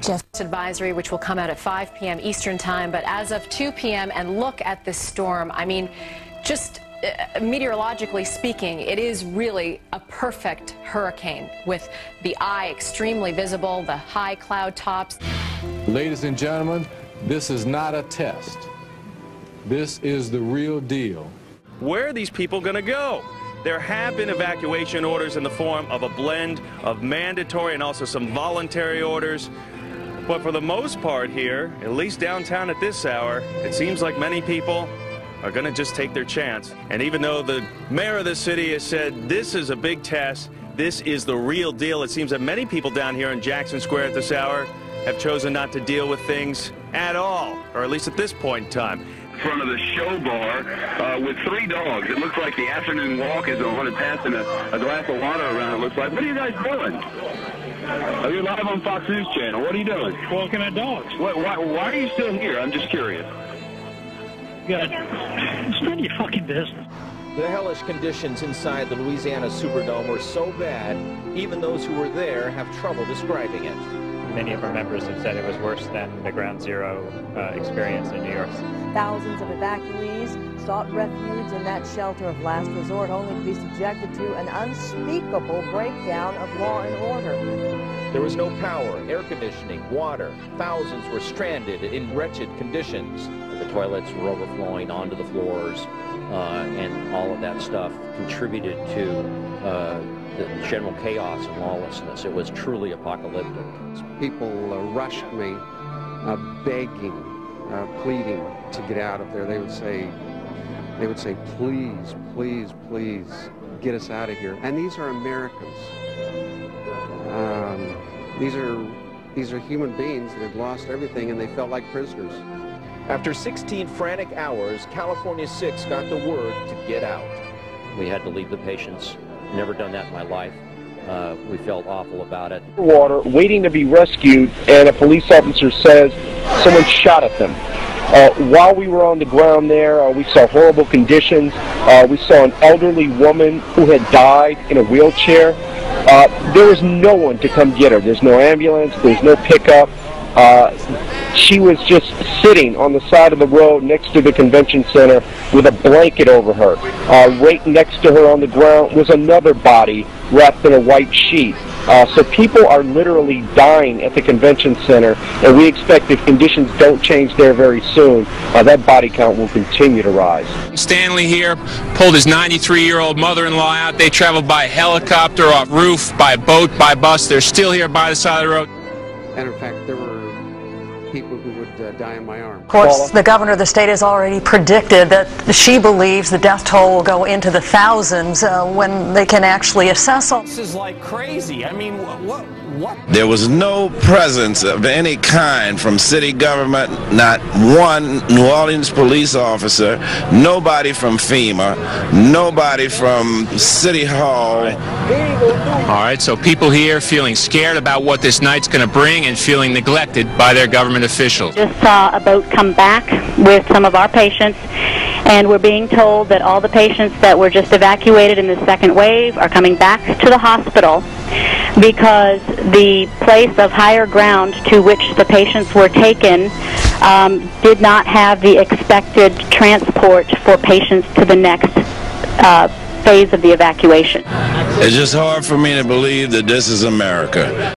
Advisory, which will come out at 5 p.m. Eastern Time, but as of 2 p.m. and look at this storm. I mean, just meteorologically speaking, it is really a perfect hurricane with the eye extremely visible, the high cloud tops. Ladies and gentlemen, this is not a test. This is the real deal. Where are these people going to go? There have been evacuation orders in the form of a blend of mandatory and also some voluntary orders. But for the most part here, at least downtown at this hour, it seems like many people are going to just take their chance. And even though the mayor of the city has said this is a big test, this is the real deal, it seems that many people down here in Jackson Square at this hour have chosen not to deal with things at all, or at least at this point in time. In front of the show bar with 3 dogs. It looks like the afternoon walk is on, passing a glass of water around, it looks like. What are you guys doing? Oh, you're live on Fox News Channel. What are you doing? Walking our dogs. Why are you still here? I'm just curious. It's none of your fucking business. The hellish conditions inside the Louisiana Superdome were so bad, even those who were there have trouble describing it. Many of our members have said it was worse than the Ground Zero experience in New York. Thousands of evacuees sought refuge in that shelter of last resort, only to be subjected to an unspeakable breakdown of law and order. There was no power, air conditioning, water. Thousands were stranded in wretched conditions. The toilets were overflowing onto the floors, and all of that stuff contributed to the general chaos and lawlessness. It was truly apocalyptic. People rushed me, begging, pleading to get out of there. They would say, please, please, please, get us out of here. And these are Americans. These are human beings that had lost everything, and they felt like prisoners. After 16 frantic hours, California 6 got the word to get out. We had to leave the patients. Never done that in my life. We felt awful about it. Water, waiting to be rescued, and a police officer says someone shot at them. While we were on the ground there, we saw horrible conditions. We saw an elderly woman who had died in a wheelchair. There was no one to come get her. There's no ambulance. There's no pickup. She was just sitting on the side of the road next to the convention center with a blanket over her. Right next to her on the ground was another body wrapped in a white sheet. So people are literally dying at the convention center, and we expect if conditions don't change there very soon, that body count will continue to rise. Stanley here pulled his 93-year-old mother-in-law out. They traveled by helicopter, off roof, by boat, by bus. They're still here by the side of the road. And in fact, there were people who would die in my arms. Of course, the governor of the state has already predicted that she believes the death toll will go into the thousands when they can actually assess all. This is like crazy. I mean, what? There was no presence of any kind from city government, not one New Orleans police officer, nobody from FEMA, nobody from City Hall. All right, so people here feeling scared about what this night's going to bring and feeling neglected by their government officials. Just saw a boat come back with some of our patients, and we're being told that all the patients that were just evacuated in the second wave are coming back to the hospital because the place of higher ground to which the patients were taken did not have the expected transport for patients to the next phase of the evacuation. It's just hard for me to believe that this is America.